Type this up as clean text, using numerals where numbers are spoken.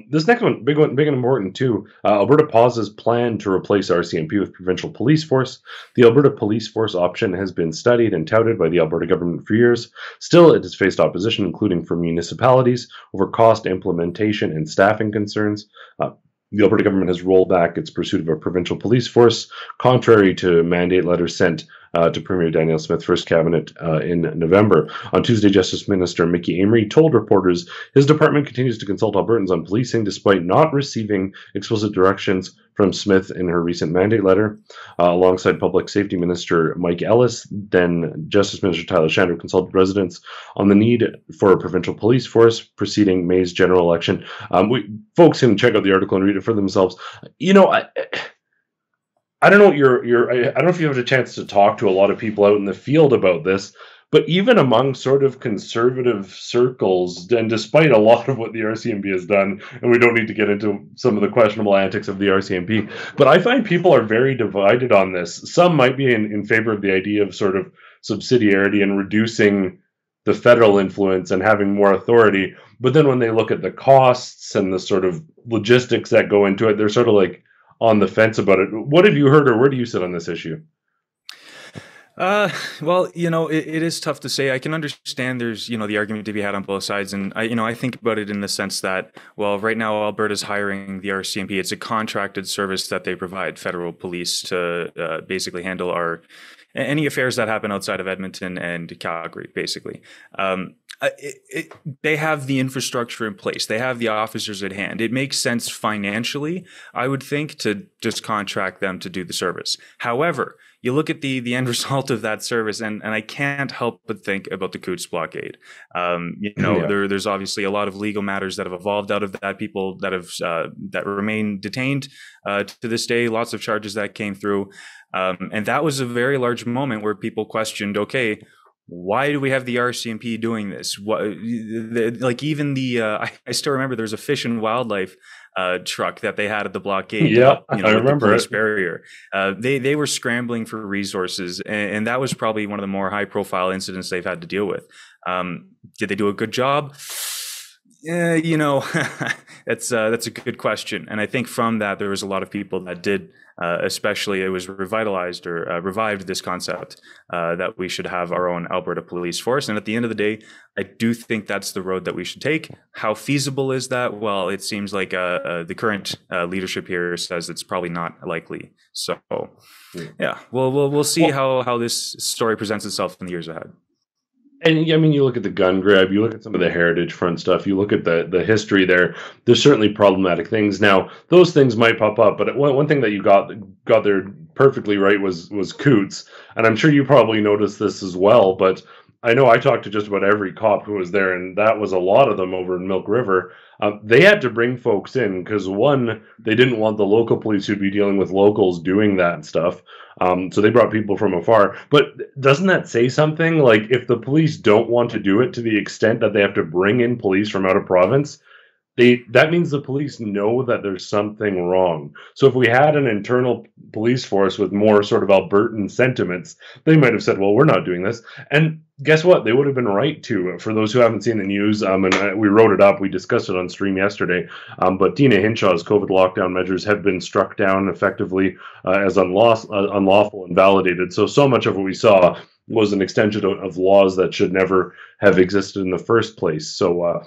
This next one, big and important too. Alberta pauses plan to replace RCMP with provincial police force. The Alberta police force option has been studied and touted by the Alberta government for years. Still, it has faced opposition, including from municipalities, over cost, implementation, and staffing concerns. The Alberta government has rolled back its pursuit of a provincial police force, contrary to mandate letters sent to Premier Danielle Smith's first cabinet in November. On Tuesday, Justice Minister Mickey Amery told reporters his department continues to consult Albertans on policing despite not receiving explicit directions from Smith in her recent mandate letter. Alongside Public Safety Minister Mike Ellis, then Justice Minister Tyler Shandro consulted residents on the need for a provincial police force preceding May's general election. Folks can check out the article and read it for themselves. You know, I don't know what I don't know if you have a chance to talk to a lot of people out in the field about this, but even among sort of conservative circles, and despite a lot of what the RCMP has done, and we don't need to get into some of the questionable antics of the RCMP, but I find people are very divided on this. Some might be in favor of the idea of sort of subsidiarity and reducing the federal influence and having more authority, but then when they look at the costs and the sort of logistics that go into it, they're sort of like on the fence about it. What have you heard, or where do you sit on this issue? Well, it is tough to say. I can understand there's, the argument to be had on both sides. And I think about it in the sense that, well, right now Alberta's hiring the RCMP. It's a contracted service that they provide federal police to basically handle any affairs that happen outside of Edmonton and Calgary, basically. They have the infrastructure in place. They have the officers at hand. It makes sense financially, I would think, to just contract them to do the service. However, you look at the end result of that service, and I can't help but think about the Coutts blockade. There's obviously a lot of legal matters that have evolved out of that. People that have that remain detained to this day. Lots of charges that came through, and that was a very large moment where people questioned, okay, why do we have the RCMP doing this? I still remember there's a Fish and Wildlife truck that they had at the blockade. Yeah, I remember the police barrier. They were scrambling for resources, and that was probably one of the more high profile incidents they've had to deal with. Did they do a good job? That's a good question. And I think from that, there was a lot of people that did, especially it was revitalized or revived this concept that we should have our own Alberta police force. And at the end of the day, I do think that's the road that we should take. How feasible is that? Well, it seems like the current leadership here says it's probably not likely. So yeah, we'll see how this story presents itself in the years ahead. And I mean, you look at the gun grab, you look at some of the heritage front stuff, you look at the history there. There's certainly problematic things. Now, those things might pop up, but one thing that you got there perfectly right was Coutts, and I'm sure you probably noticed this as well. But I know I talked to just about every cop who was there, and that was a lot of them over in Milk River. They had to bring folks in because, one, they didn't want the local police who'd be dealing with locals doing that stuff. So they brought people from afar. But doesn't that say something? Like, if the police don't want to do it to the extent that they have to bring in police from out of province, that means the police know that there's something wrong. So if we had an internal police force with more sort of Albertan sentiments, they might have said, well, we're not doing this. And guess what? They would have been right to. For those who haven't seen the news, we wrote it up, we discussed it on stream yesterday, but Tina Hinshaw's COVID lockdown measures have been struck down effectively as unlawful and validated. So much of what we saw was an extension of laws that should never have existed in the first place. So